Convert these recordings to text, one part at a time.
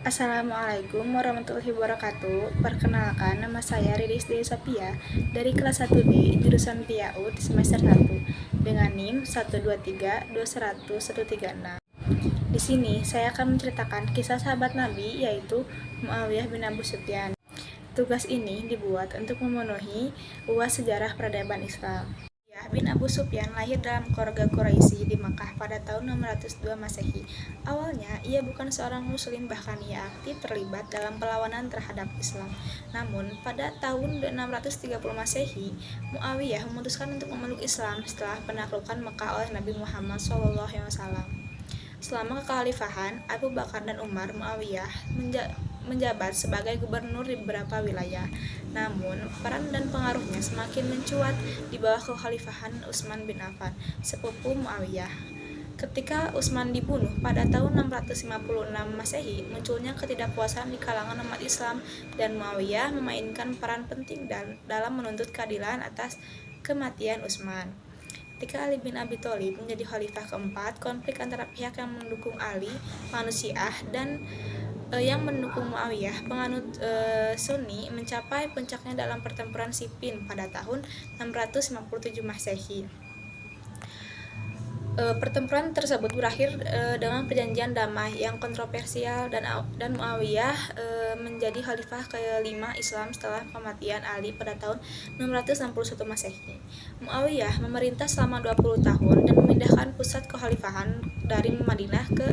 Assalamualaikum warahmatullahi wabarakatuh. Perkenalkan, nama saya Riris Dewi Sophia dari kelas 1D jurusan PAUD semester 1 dengan NIM 123210136. Di sini saya akan menceritakan kisah sahabat Nabi yaitu Muawiyah bin Abu Sufyan. Tugas ini dibuat untuk memenuhi uas sejarah peradaban Islam. Muawiyah bin Abu Sufyan lahir dalam keluarga Quraisy di Makkah pada tahun 602 Masehi. Awalnya, ia bukan seorang muslim, bahkan ia aktif terlibat dalam perlawanan terhadap Islam. Namun, pada tahun 630 Masehi, Muawiyah memutuskan untuk memeluk Islam setelah penaklukan Makkah oleh Nabi Muhammad SAW. Selama kekhalifahan Abu Bakar dan Umar, Muawiyah menjabat sebagai gubernur di beberapa wilayah. Namun, peran dan pengaruhnya semakin mencuat di bawah kekhalifahan Utsman bin Affan, sepupu Muawiyah. Ketika Utsman dibunuh pada tahun 656 Masehi, munculnya ketidakpuasan di kalangan umat Islam dan Muawiyah memainkan peran penting dalam menuntut keadilan atas kematian Utsman. Ketika Ali bin Abi Thalib menjadi khalifah keempat, konflik antara pihak yang mendukung Ali, penganut Syiah, dan yang mendukung Muawiyah, penganut Sunni, mencapai puncaknya dalam pertempuran Siffin pada tahun 657 Masehi. Pertempuran tersebut berakhir dengan perjanjian damai yang kontroversial dan Muawiyah menjadi khalifah kelima Islam setelah kematian Ali pada tahun 661 Masehi. Muawiyah memerintah selama 20 tahun dan memindahkan pusat kekhalifahan dari Madinah ke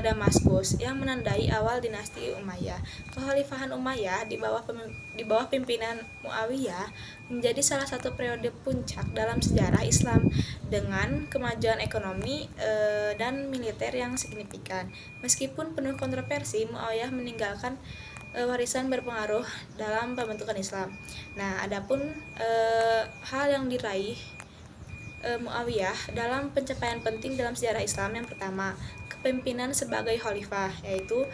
Damaskus yang menandai awal dinasti Umayyah. Kekhalifahan Umayyah di bawah pimpinan Muawiyah menjadi salah satu periode puncak dalam sejarah Islam dengan kemajuan ekonomi dan militer yang signifikan. Meskipun penuh kontroversi, Muawiyah meninggalkan warisan berpengaruh dalam pembentukan Islam. Nah, adapun hal yang diraih Muawiyah dalam pencapaian penting dalam sejarah Islam, yang pertama, kepemimpinan sebagai khalifah, yaitu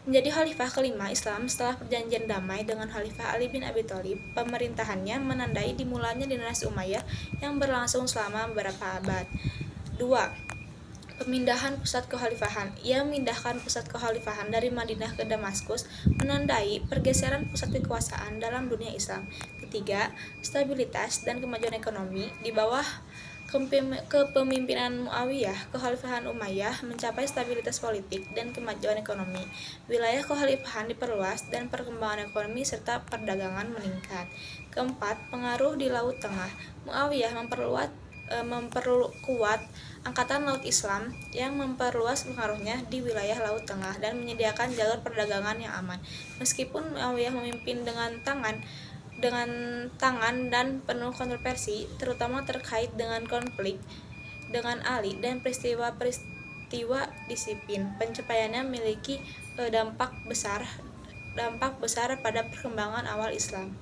menjadi khalifah kelima Islam setelah perjanjian damai dengan Khalifah Ali bin Abi Thalib. Pemerintahannya menandai dimulainya dinasti Umayyah yang berlangsung selama beberapa abad. 2. Pemindahan pusat kekhalifahan. Ia memindahkan pusat kekhalifahan dari Madinah ke Damaskus, menandai pergeseran pusat kekuasaan dalam dunia Islam. Ketiga, stabilitas dan kemajuan ekonomi. Di bawah kepemimpinan Muawiyah, kekhalifahan Umayyah mencapai stabilitas politik dan kemajuan ekonomi. Wilayah kekhalifahan diperluas dan perkembangan ekonomi serta perdagangan meningkat. Keempat, pengaruh di Laut Tengah. Muawiyah memperkuat Angkatan Laut Islam yang memperluas pengaruhnya di wilayah Laut Tengah dan menyediakan jalur perdagangan yang aman. Meskipun Muawiyah memimpin dengan tangan dan penuh kontroversi, terutama terkait dengan konflik dengan Ali dan peristiwa di Siffin, pencapaiannya memiliki dampak besar pada perkembangan awal Islam.